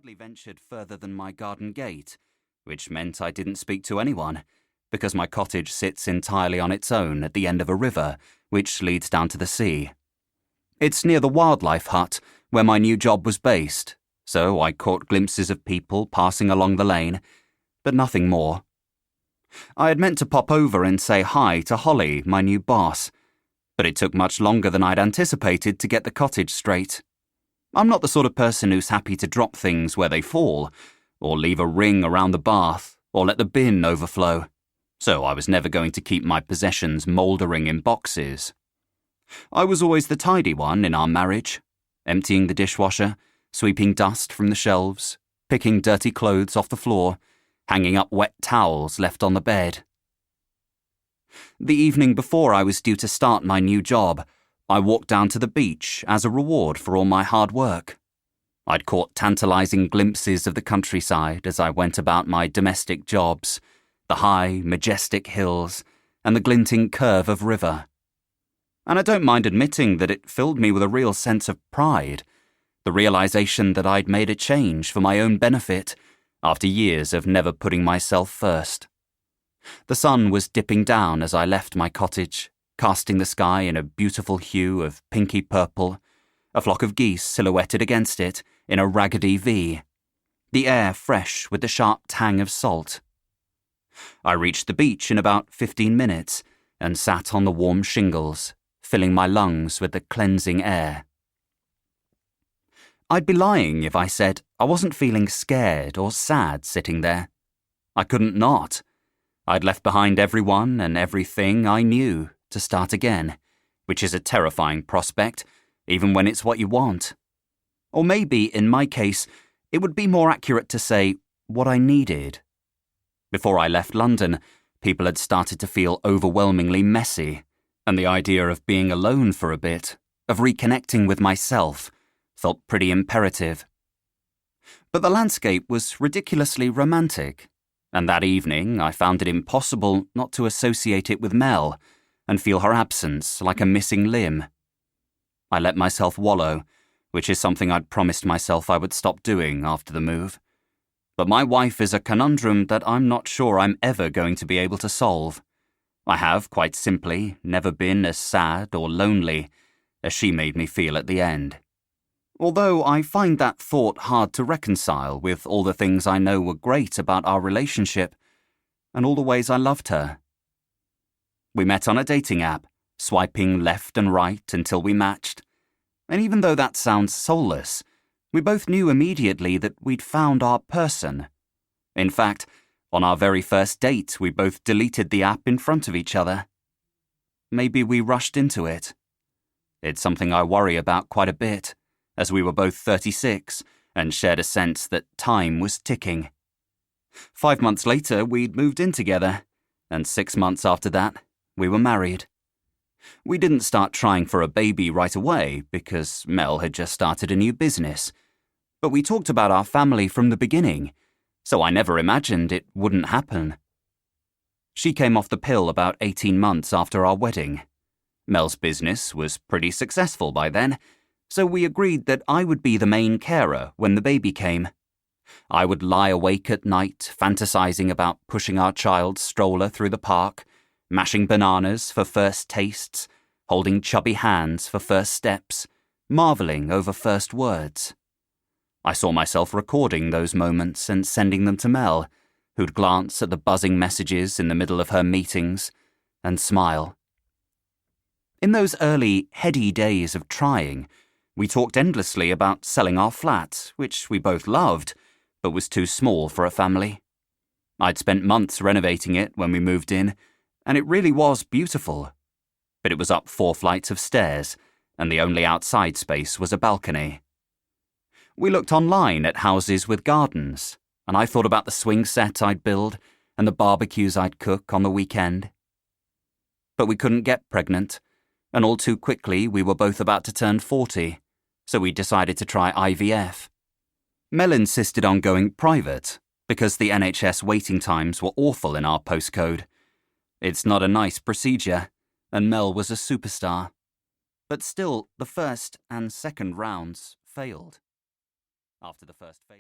hardly ventured further than my garden gate, which meant I didn't speak to anyone, because my cottage sits entirely on its own at the end of a river, which leads down to the sea. It's near the wildlife hut, where my new job was based, so I caught glimpses of people passing along the lane, but nothing more. I had meant to pop over and say hi to Holly, my new boss, but it took much longer than I'd anticipated to get the cottage straight. I'm not the sort of person who's happy to drop things where they fall, or leave a ring around the bath, or let the bin overflow, so I was never going to keep my possessions mouldering in boxes. I was always the tidy one in our marriage, emptying the dishwasher, sweeping dust from the shelves, picking dirty clothes off the floor, hanging up wet towels left on the bed. The evening before I was due to start my new job, I walked down to the beach as a reward for all my hard work. I'd caught tantalizing glimpses of the countryside as I went about my domestic jobs, the high, majestic hills, and the glinting curve of river. And I don't mind admitting that it filled me with a real sense of pride, the realization that I'd made a change for my own benefit after years of never putting myself first. The sun was dipping down as I left my cottage, casting the sky in a beautiful hue of pinky purple, a flock of geese silhouetted against it in a raggedy V, the air fresh with the sharp tang of salt. I reached the beach in about 15 minutes and sat on the warm shingles, filling my lungs with the cleansing air. I'd be lying if I said I wasn't feeling scared or sad sitting there. I couldn't not. I'd left behind everyone and everything I knew to start again, which is a terrifying prospect, even when it's what you want. Or maybe, in my case, it would be more accurate to say what I needed. Before I left London, people had started to feel overwhelmingly messy, and the idea of being alone for a bit, of reconnecting with myself, felt pretty imperative. But the landscape was ridiculously romantic, and that evening I found it impossible not to associate it with Mel and feel her absence like a missing limb. I let myself wallow, which is something I'd promised myself I would stop doing after the move. But my wife is a conundrum that I'm not sure I'm ever going to be able to solve. I have, quite simply, never been as sad or lonely as she made me feel at the end. Although I find that thought hard to reconcile with all the things I know were great about our relationship and all the ways I loved her. We met on a dating app, swiping left and right until we matched. And even though that sounds soulless, we both knew immediately that we'd found our person. In fact, on our very first date, we both deleted the app in front of each other. Maybe we rushed into it. It's something I worry about quite a bit, as we were both 36 and shared a sense that time was ticking. 5 months later, we'd moved in together, and 6 months after that, we were married. We didn't start trying for a baby right away because Mel had just started a new business, but we talked about our family from the beginning, so I never imagined it wouldn't happen. She came off the pill about 18 months after our wedding. Mel's business was pretty successful by then, so we agreed that I would be the main carer when the baby came. I would lie awake at night fantasizing about pushing our child's stroller through the park, mashing bananas for first tastes, holding chubby hands for first steps, marveling over first words. I saw myself recording those moments and sending them to Mel, who'd glance at the buzzing messages in the middle of her meetings and smile. In those early, heady days of trying, we talked endlessly about selling our flat, which we both loved, but was too small for a family. I'd spent months renovating it when we moved in, and it really was beautiful. But it was up 4 flights of stairs, and the only outside space was a balcony. We looked online at houses with gardens, and I thought about the swing set I'd build and the barbecues I'd cook on the weekend. But we couldn't get pregnant, and all too quickly we were both about to turn 40, so we decided to try IVF. Mel insisted on going private, because the NHS waiting times were awful in our postcode. It's not a nice procedure, and Mel was a superstar. But still, the first and second rounds failed. After the first failure...